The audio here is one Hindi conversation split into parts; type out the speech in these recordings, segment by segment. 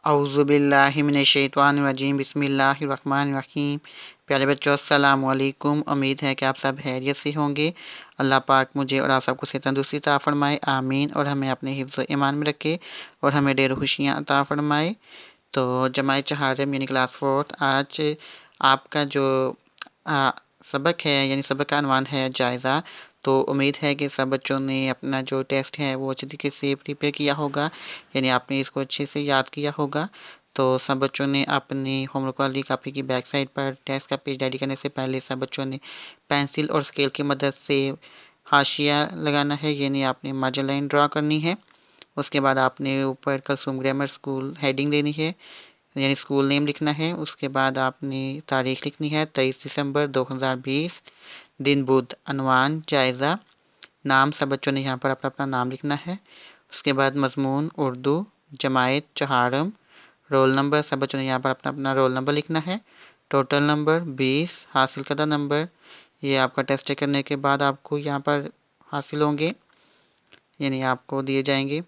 औज़ुबिल्लाहिमिनश्शैतानिर्रजीम बिस्मिल्लाहिर्रहमानिर्रहीम। प्यारे बच्चों अस्सलाम वालेकुम। उम्मीद है कि आप सब खैरियत से होंगे। अल्लाह पाक मुझे और आप सबको सेहत तंदुरुस्ती अता फ़रमाए, आमीन। और हमें अपने हिफ्ज़ व ईमान में रखे और हमें ढेर खुशियाँ अता फ़रमाए। तो जमात चहारम यानी क्लास 4 आज आपका जो सबक है यानी सबक का अनवान है जायज़ा। तो उम्मीद है कि सब बच्चों ने अपना जो टेस्ट है वो अच्छे तरीके से प्रिपेयर किया होगा, यानी आपने इसको अच्छे से याद किया होगा। तो सब बच्चों ने अपनी होमवर्क वाली कापी की बैक साइड पर टेस्ट का पेज रेडी करने से पहले सब बच्चों ने पेंसिल और स्केल की मदद से हाशिया लगाना है, यानी आपने मार्जिन लाइन ड्रा करनी है। उसके बाद आपने ऊपर कुलसुम ग्रामर स्कूल हेडिंग देनी है, यानी स्कूल नेम लिखना है। उसके बाद आपने तारीख लिखनी है 23 दिसंबर 2020, दिन बुध, अनवान जायज़ा। नाम सब बच्चों ने यहाँ पर अपना अपना नाम लिखना है। उसके बाद मजमून उर्दू, जमायत चहारम। रोल नंबर सब बच्चों ने यहाँ पर अपना अपना रोल नंबर लिखना है। टोटल नंबर 20, हासिल करदा नंबर ये आपका टेस्ट चेक करने के बाद आपको यहाँ पर हासिल होंगे, यानी आपको दिए जाएंगे।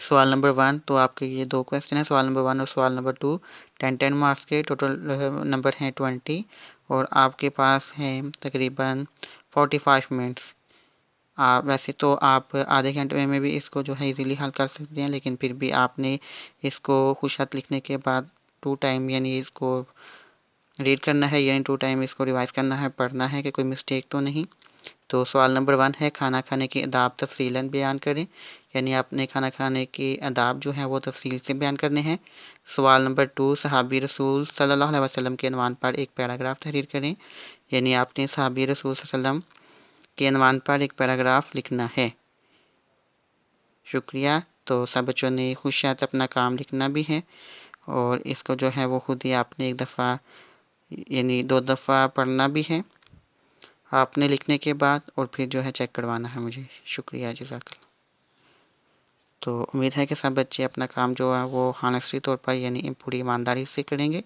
सवाल नंबर 1, तो आपके ये दो क्वेश्चन है, सवाल नंबर 1 और सवाल नंबर 2। 10 मार्क्स के टोटल नंबर हैं 20 और आपके पास हैं तकरीबन 45 मिनट्स। वैसे तो आप आधे घंटे में भी इसको जो है इजीली हल कर सकते हैं, लेकिन फिर भी आपने इसको खुशखत लिखने के बाद 2 टाइम यानी इसको रीड करना है, यानी 2 टाइम इसको रिवाइज करना है, पढ़ना है कि कोई मिस्टेक तो नहीं। तो सवाल नंबर 1 है, खाना खाने के आदाब तफसीलन बयान करें, यानी आपने खाना खाने के आदाब जो हैं वो तफसील से बयान करने हैं। सवाल नंबर 2, सहाबी रसूल सल्लल्लाहु अलैहि वसल्लम के अनवान पर एक पैराग्राफ तहरीर करें, यानी आपने सहाबी रसूल सल्लल्लाहु अलैहि वसल्लम के अनवान पर एक पैराग्राफ लिखना है। शुक्रिया। तो सब बच्चों ने खुशियात अपना काम लिखना भी है और इसको जो है वो खुद ही आपने एक दफ़ा यानी 2 दफ़ा पढ़ना भी है आपने लिखने के बाद, और फिर जो है चेक करवाना है मुझे। शुक्रिया, जज़ाकल्लाह। तो उम्मीद है कि सब बच्चे अपना काम जो है वो हॉनेस्टली तौर पर यानी पूरी ईमानदारी से करेंगे।